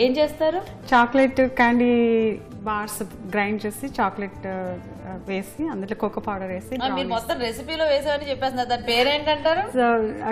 ఏం చేస్తారు? Chocolate candy bars grind చేసి చాక్లెట్ వేసి అందులో కోకో పౌడర్ వేసి మీరు మొత్తం రెసిపీలో వేసామని చెప్పేస్తున్నారు. దాని పేరేంటంటారు?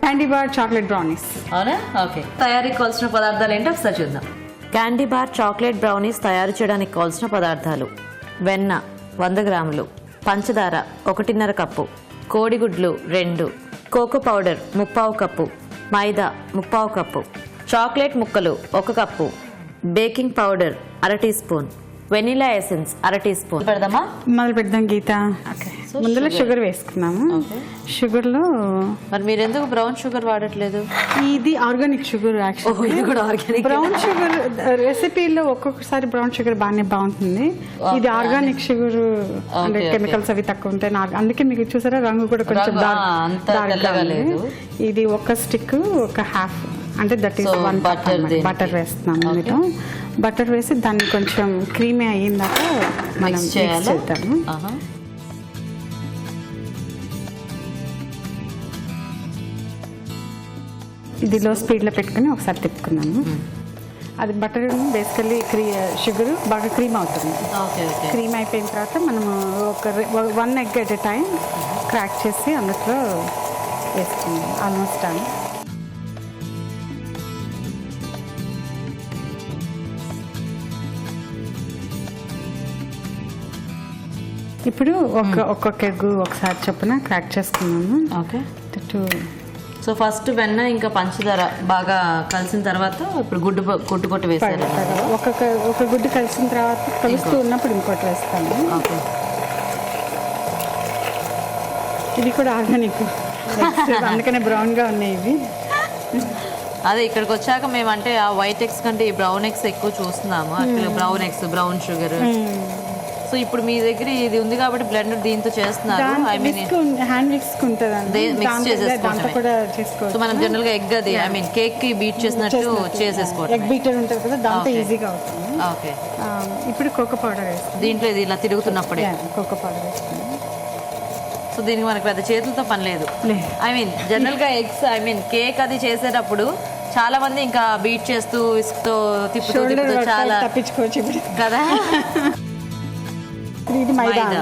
Candy bar chocolate brownies. అవునా? ఓకే. తయారీకి కావాల్సిన పదార్థాలు ఏంటో ఒకసారి చూద్దాం. క్యాండీ బార్ చాక్లెట్ బ్రౌనీస్ తయారు చేయడానికి కావాల్సిన పదార్థాలు: వెన్న 100 గ్రాములు, పంచదార 1.5 కప్పు, కోడిగుడ్లు 2, cocoa powder 3/4 cup, maida 3/4 cup, chocolate ముక్కలు 1 cup, baking powder 1/2 teaspoon, vanilla essence 1/2 teaspoon. పెడదామా? మొదలు పెడదాం గీత. ముందులో షుగర్ వేసుకున్నాము. షుగర్ లో మరి మీరు ఎందుకు బ్రౌన్ షుగర్ వాడట్లేదు? ఇది ఆర్గానిక్ షుగర్. ఇది కూడా ఆర్గానిక్. బ్రౌన్ షుగర్ రెసిపీలో ఒక్కొక్కసారి బ్రౌన్ షుగర్ బాగుంటుంది. ఇది ఆర్గానిక్ షుగర్ అంటే కెమికల్స్ అవి తక్కువ ఉంటాయి. అందుకే మీకు చూసారా రంగు కూడా కొంచెం ఇది ఒక స్టిక్ ఒక హాఫ్ అంటే దట్ ఈస్ 1 బటర్ వేస్తున్నాము. అందులో బటర్ వేసి దాన్ని కొంచెం క్రీమీ అయ్యిందాక మనం మిక్స్ చేద్దాము. ఇది లో స్పీడ్లో పెట్టుకుని ఒకసారి తిప్పుకున్నాము. అది బటర్ బేసికల్లీ షుగర్ బాగా క్రీమ్ అవుతుంది. క్రీమ్ అయిపోయిన తర్వాత మనము ఒక 1 egg at a time crack చేసి అందులో వేసుకున్నాము. Almost done. ఇప్పుడు ఒక్కొక్క ఎగ్ ఒకసారి చొప్పున క్రాక్ చేసుకున్నాము. ఓకే. సో ఫస్ట్ వెన్న ఇంకా పంచదార బాగా కలిసిన తర్వాత ఇప్పుడు గుడ్డు కొట్టు వేస్తారు. ఒక గుడ్డు కలిసిన తర్వాత కలుస్తూ ఉన్నప్పుడు ఇంకోటి వేస్తాము. ఓకే. ఇది కూడా ఆర్గానిక్ అందుకనే బ్రౌన్ గా ఉన్నాయి ఇవి. అదే ఇక్కడికి వచ్చాక మేము అంటే ఆ వైట్ ఎగ్స్ కంటే ఈ బ్రౌన్ ఎగ్స్ ఎక్కువ చూస్తున్నాము. అక్కడ brown eggs, brown sugar. So ఇప్పుడు మీ దగ్గర ఇది ఉంది కాబట్టి బ్లెండర్ దీంతో చేస్తున్నారు. ఐ మీన్ హ్యాండ్ విస్క్ ఉంటుంది, మిక్స్ చేసేసుకోవచ్చు. సో మనం జనరల్ గా ఎగ్ అది ఐ మీన్ కేక్ కి బీట్ చేసినట్టు చేసేసుకోవచ్చు. ఎగ్ బీటర్ ఉంటుంది కదా, దాంతో ఈజీగా అవుతుంది. ఓకే. ఇప్పుడు కోకో పౌడర్ వేస్తాం దీంట్లో. ఇది ఇలా తిరుగుతున్నప్పుడే కోకో పౌడర్ వేస్తాం. సో దీనికి మనకి పెద్ద చేతులతో పని లేదు. ఐ మీన్ జనరల్ గా ఎగ్స్ ఐ మీన్ కేక్ అది చేసేటప్పుడు చాలా మంది ఇంకా బీట్ చేస్తూ విస్క్ తో తిప్పుతూ చాలా తప్పించుకోవచ్చు కదా. ఇది మైదా.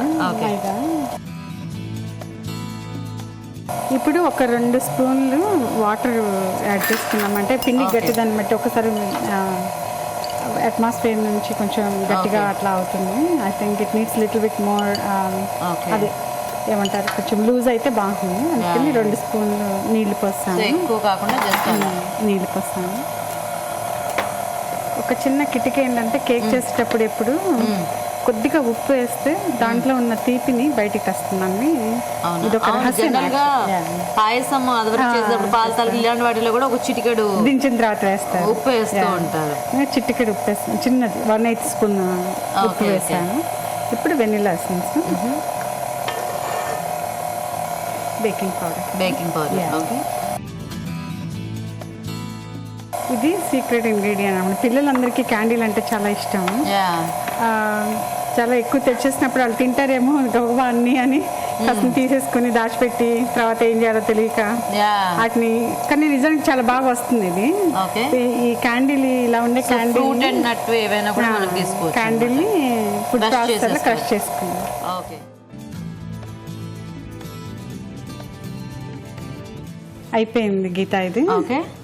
ఇప్పుడు ఒక 2 స్పూన్లు వాటర్ యాడ్ చేసుకున్నామంటే పిండి గట్టి దాన్ని బట్టి ఒకసారి అట్మాస్ఫియర్ నుంచి కొంచెం గట్టిగా అట్లా అవుతుంది. I think it needs little bit more. అది ఏమంటారు కొంచెం లూజ్ అయితే బాగుంటుంది. అందుకని 2 స్పూన్లు నీళ్లు పోస్తాను. ఎక్కువ కాకుండా నీళ్లు పోస్తాను. ఒక చిన్న కిటికీ ఏంటంటే కేక్ చేసేటప్పుడు ఎప్పుడు కొద్దిగా ఉప్పు వేస్తే దాంట్లో ఉన్న తీపిని బయటికి వస్తుందండి. ఇదొక పాయసం పాల తాలికలు ఇలాంటి వాటిలో కూడా ఒక చిటికెడు దించిన తర్వాత వేస్తారు, ఉప్పు వేస్తూ ఉంటారు. చిటికెడు ఉప్పు వేస్తాను, చిన్నది 1/8 స్పూన్ ఉప్పు వేసాను. ఇప్పుడు వెనిలా ఎసెన్స్, బేకింగ్ పౌడర్. ఇది సీక్రెట్ ఇంగ్రీడియంట్ అన్నమాట. పిల్లలందరికీ క్యాండీలు అంటే చాలా ఇష్టం. చాలా ఎక్కువ తెచ్చేసినప్పుడు వాళ్ళు తింటారేమో గవ్వ అన్ని అని ఫస్ట్ తీసేసుకుని దాచిపెట్టి తర్వాత ఏం చేయాలో తెలియక వాటిని, కానీ నిజానికి చాలా బాగా వస్తుంది ఇది. ఈ క్యాండీలు ఇలా ఉండే క్యాండీల్ని ఫుడ్ ప్రాసెసర్లో క్రష్ చేసుకుందాం. అయిపోయింది గీత. ఇది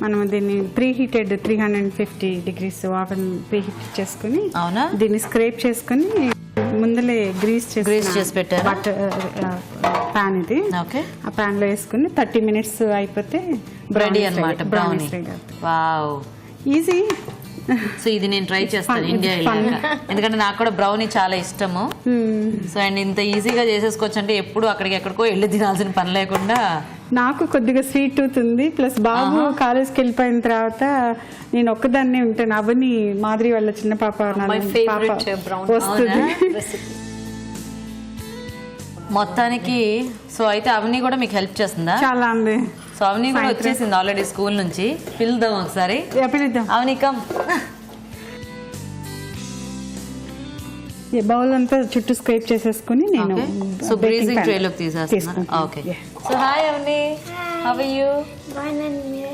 మనం దీన్ని ప్రీహీటెడ్ 350 degrees ఓవెన్ ప్రీహీట్ చేసుకుని దీన్ని స్క్రేప్ చేసుకుని ముందలే గ్రీస్ చేసి పెట్టారు ప్యాన్. ఇది ఆ ప్యాన్ లో వేసుకుని 30 minutes అయిపోతే రెడీ అన్నమాట బ్రౌనీ. Wow, easy. సో ఇది నేను ట్రై చేస్తాను ఇండియా వెళ్ళాక, ఎందుకంటే నాకు కూడా బ్రౌనీ చాలా ఇష్టము. సో అండ్ ఇంత ఈజీగా చేసేసుకోవచ్చు అంటే ఎప్పుడు అక్కడికి ఎక్కడికో వెళ్ళి తినాల్సిన పని లేకుండా. నాకు కొద్దిగా స్వీట్ టూత్ ఉంది, ప్లస్ బాబు కాలేజ్కి వెళ్ళిపోయిన తర్వాత నేను ఒక్కదాన్నే ఉంటాను. అవన్నీ మాదిరి వాళ్ళ చిన్న పాప వస్తుంది. మొత్తానికి సో అయితే అవన్నీ కూడా మీకు హెల్ప్ చేస్తుందా? చాలా అండి. సో అవన్నీ కూడా వచ్చేసింది ఆల్రెడీ స్కూల్ నుంచి. పిలుద్దాం ఒకసారి. అవన్నీ కమ్. బౌల్ అంతా చుట్టూ స్క్రేప్ చేసేసుకుని నేను సో బ్రీజింగ్ ట్రే లోకి తీసేస్తాను. Okay. So hi Avani, how are you?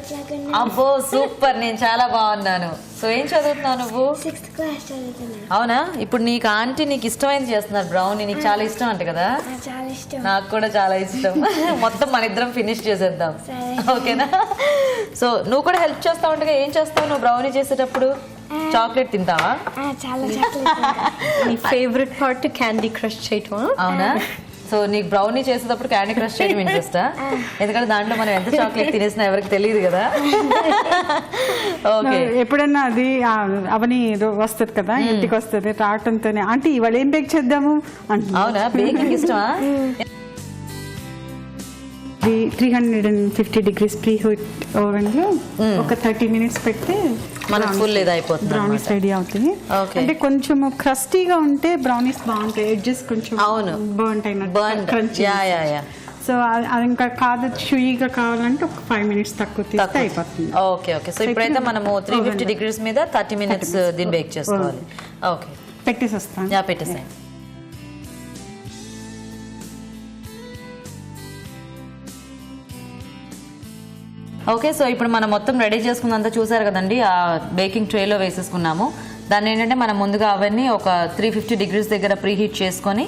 ఎట్లాగన్నా అబ్బో సూపర్, నేను చాలా బాగున్నాను. సో ఏం చదువుతున్నావు నువ్వు? 6th క్లాస్ చదువుతున్నాను. అవునా? ఇప్పుడు నీకు ఆంటీ నీకు ఇష్టమైంది చేస్తున్నారు బ్రౌనీ, నీకు చాలా ఇష్టం అంట కదా? నాకు చాలా ఇష్టం. నాకు కూడా చాలా ఇష్టం. మొత్తం మన ఇద్దరం ఫినిష్ చేసేద్దాం, సరే. ఓకేనా? సో నువ్వు కూడా హెల్ప్ చేస్తా ఉండగా ఏం చేస్తావు నువ్వు బ్రౌనీ చేసేటప్పుడు? చాక్లెట్ తింటావా? చాలా చాక్లెట్. నీ ఫేవరెట్ పార్ట్ క్యాండీ క్రష్ చేయటం. అవునా? సో నీకు బ్రౌనీ చేసేటప్పుడు క్యాండీ క్రష్ చేయడం ఇంట్రెస్టా? ఎందుకంటే దాంట్లో మనం ఎంత చాక్లెట్ తినేసినా ఎవరికి తెలియదు కదా. ఓకే. ఎప్పుడన్నా అది అవని వస్తుంది కదా, ఇంటికి వస్తుంది రావటంతోనే ఆంటీ ఇవాళ ఏం బేక్ చేద్దాము అంటే. అవునా? బేకింగ్ ఇష్టమా? 350 degrees ప్రీ హీట్ ఓవెన్ లో ఒక 30 minutes పెడితే మనకు ఫుల్ ఇది అయిపోతుంది, బ్రౌనీస్ రెడీ అవుతాయి. Okay. అంటే కొంచెం క్రస్టీగా ఉంటే బ్రౌనీస్ బాగుంటాయి, ఎడ్జెస్ కొంచెం అవును. Burn crunchy. సో అది ఇంకా కాదు, షూయిగా కావాలంటే ఒక 5 minutes తక్కువ తీస్తే అయిపోతుంది. Okay okay. సో ఇప్పుడైతే మనము 350 degrees మీద 30 minutes దీన్ని బేక్ చేసుకోవాలి. ఓకే, పెట్టేసి వస్తాను. యా పెట్టేసాయి. ఓకే, సో ఇప్పుడు మనం మొత్తం రెడీ చేసుకున్నంతా చూసారు కదండి, ఆ బేకింగ్ ట్రేలో వేసేసుకున్నాము. దాన్ని ఏంటంటే మనం ముందుగా అవన్నీ ఒక 350 degrees దగ్గర ప్రీ హీట్ చేసుకొని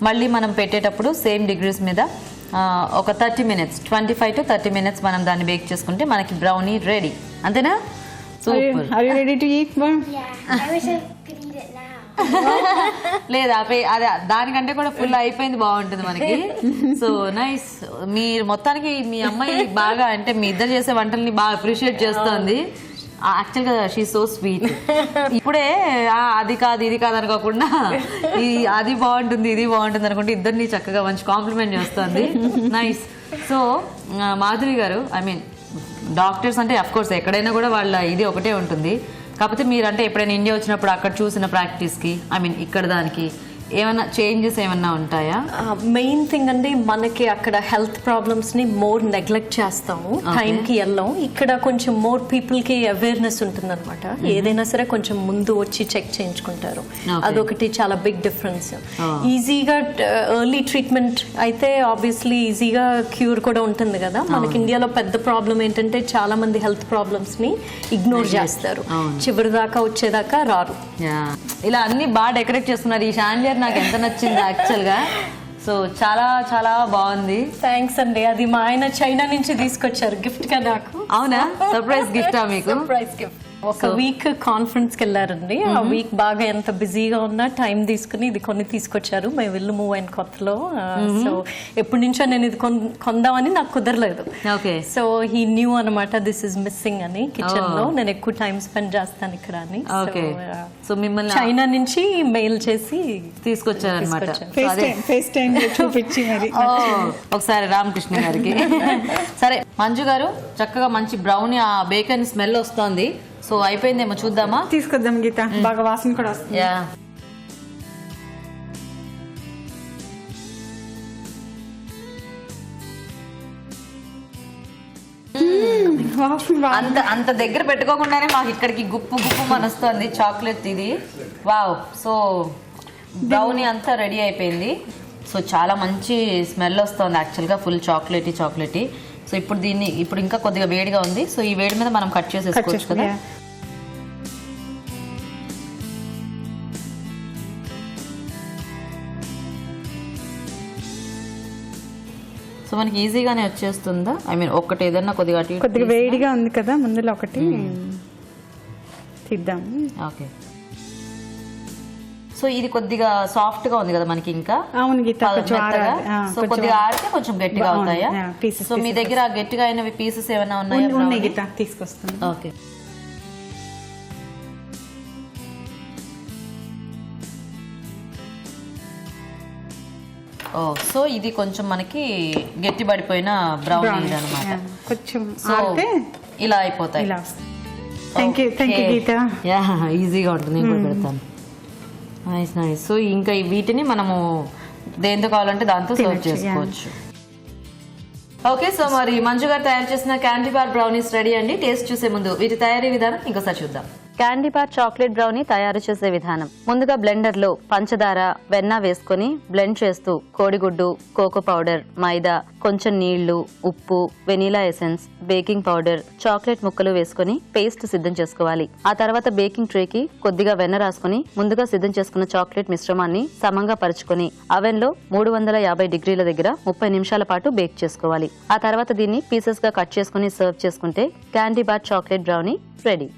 మళ్ళీ మనం పెట్టేటప్పుడు సేమ్ డిగ్రీస్ మీద ఒక 30 minutes, 25 to 30 minutes మనం దాన్ని బేక్ చేసుకుంటే మనకి బ్రౌనీ రెడీ. అంతేనా? Super. Are you ready to eat, Mom? Yeah, I wish I could eat it now. లేదా అదే దానికంటే కూడా ఫుల్ అయిపోయింది, బాగుంటుంది మనకి. So nice. మీరు మొత్తానికి మీ అమ్మాయి బాగా, అంటే మీ ఇద్దరు చేసే వంటల్ని బాగా అప్రిషియేట్ చేస్తుంది. యాక్చువల్గా షీ సో స్వీట్. ఇప్పుడే అది కాదు ఇది కాదు అనుకోకుండా అది బాగుంటుంది ఇది బాగుంటుంది అనుకుంటే ఇద్దరిని చక్కగా మంచి కాంప్లిమెంట్ చేస్తుంది. నైస్. సో మాధురి గారు, ఐ మీన్ డాక్టర్స్ అంటే అఫ్ కోర్స్ ఎక్కడైనా కూడా వాళ్ళ ఇది ఒకటే ఉంటుంది. కాకపోతే మీరంటే ఎప్పుడైనా ఇండియా వచ్చినప్పుడు అక్కడ చూసిన ప్రాక్టీస్కి, ఐ మీన్ ఇక్కడ దానికి ఏమన్నా చేంజెస్ ఏమన్నా ఉంటాయా? మెయిన్ థింగ్ అండి, మనకి అక్కడ హెల్త్ ప్రాబ్లమ్స్ ని మోర్ నెగ్లెక్ట్ చేస్తాము, టైంకి వెళ్ళాం. ఇక్కడ కొంచెం మోర్ పీపుల్ కి అవేర్నెస్ ఉంటుంది అనమాట. ఏదైనా సరే కొంచెం ముందు వచ్చి చెక్ చేయించుకుంటారు, అదొకటి చాలా బిగ్ డిఫరెన్స్. ఈజీగా ఎర్లీ ట్రీట్మెంట్ అయితే ఆబ్వియస్లీ ఈజీగా క్యూర్ కూడా ఉంటుంది కదా. మనకి ఇండియాలో పెద్ద ప్రాబ్లం ఏంటంటే చాలా మంది హెల్త్ ప్రాబ్లమ్స్ ని ఇగ్నోర్ చేస్తారు, చివరి దాకా వచ్చేదాకా రారు. ఇలా అన్ని బాగా డెకరేట్ చేస్తున్నారు. ఈ షాండియర్ నాకు ఎంత నచ్చింది యాక్చువల్ గా. సో చాలా చాలా బాగుంది. థ్యాంక్స్ అండి. అది మా ఆయన చైనా నుంచి తీసుకొచ్చారు గిఫ్ట్ గా నాకు. అవునా? సర్ప్రైజ్ గిఫ్టా మీకు? Surprise gift. ఒక వీక్ కాన్ఫరెన్స్ కి వెళ్ళారండి. ఆ వీక్ బాగా ఎంత బిజీగా ఉన్నా టైం తీసుకుని ఇది కొన్ని తీసుకొచ్చారు. మేము ఇల్లు మూవ్ అయిన కొత్తలో. సో ఎప్పటి నుంచో నేను ఇది కొందామని నాకు కుదరలేదు. ఓకే. సో హీ న్యూ అనమాట దిస్ ఇస్ మిస్సింగ్ అని కిచెన్ లో. నేను ఎక్కువ టైం స్పెండ్ చేస్తాను ఇక్కడ అని. ఓకే. సో మిమ్మల్ని చైనా నుంచి మెయిల్ చేసి తీసుకొచ్చారనమాట. ఫేస్ టైం చూపించి మరి ఒకసారి రామకృష్ణ గారికి. సరే మంజు గారు, చక్కగా మంచి బ్రౌనీ ఆ బేకన్ స్మెల్ వస్తోంది. సో అయిపోయిందేమో చూద్దామా? తీసుకొద్దాం గీత, బాగా వాసన కూడా వస్తుంది. యా. అంత అంత దగ్గర పెట్టుకోకుండానే మాకు ఇక్కడికి గుప్పు గుప్పు మనొస్తుంది చాక్లెట్ ఇది. వావ్. సో బ్రౌనీ అంతా రెడీ అయిపోయింది. సో చాలా మంచి స్మెల్ వస్తుంది యాక్చువల్గా, ఫుల్ చాక్లెటీ. సో ఇప్పుడు దీన్ని ఇప్పుడు ఇంకా కొద్దిగా వేడిగా ఉంది. సో ఈ వేడి మీద మనం కట్ చేసేసుకోవచ్చు కదా. సో మనకి ఈజీగానే వచ్చేస్తుందా? ఐ మీన్ ఒకటి ఏదన్నా కొద్దిగా వేడిగా ఉంది కదా, ముందులో ఒకటి తీద్దాము. ఓకే. సో ఇది కొద్దిగా సాఫ్ట్ గా ఉంది కదా మనకి ఇంకా. అవును గీత, సో కొద్దిగా ఆడితే కొంచెం గట్టిగా అవుతాయా? సో మీ దగ్గర గట్టిగా అయినవి పీసెస్ ఏమైనా ఉన్నాయా? గీత తీసుకొస్తాను. ఓకే. ఓ, సో ఇది కొంచెం మనకి గట్టి పడిపోయిన బ్రౌనీ అనమాట. కొంచెం ఇలా అయిపోతాయి. Thank you Gita. యా, ఈజీగా ఉంటుంది. నేను కూడా పెడతాను. నైస్. సో ఇంకా వీటిని మనము దేంతో కావాలంటే దాంతో సర్వ్ చేసుకోవచ్చు. ఓకే. సో మరి మంజు గారు తయారు చేసిన క్యాండీ బార్ బ్రౌనీస్ రెడీ అండి. టేస్ట్ చూసే ముందు వీటి తయారీ విధానం ఇంకోసారి చూద్దాం. క్యాండీ బార్ చాక్లెట్ బ్రౌనీ తయారు చేసే విధానం. ముందుగా బ్లెండర్ లో పంచదార, వెన్న వేసుకుని బ్లెండ్ చేస్తూ కోడిగుడ్డు, కోకో పౌడర్, మైదా, కొంచెం నీళ్లు, ఉప్పు, vanilla essence, baking powder, chocolate ముక్కలు వేసుకుని పేస్ట్ సిద్ధం చేసుకోవాలి. ఆ తర్వాత బేకింగ్ ట్రే కి కొద్దిగా వెన్న రాసుకుని ముందుగా సిద్ధం చేసుకున్న చాక్లెట్ మిశ్రమాన్ని సమంగా పరుచుకొని అవెన్ లో 350 డిగ్రీల దగ్గర 30 నిమిషాల పాటు బేక్ చేసుకోవాలి. ఆ తర్వాత దీన్ని పీసెస్ గా కట్ చేసుకుని సర్వ్ చేసుకుంటే candy bar chocolate brownie ready.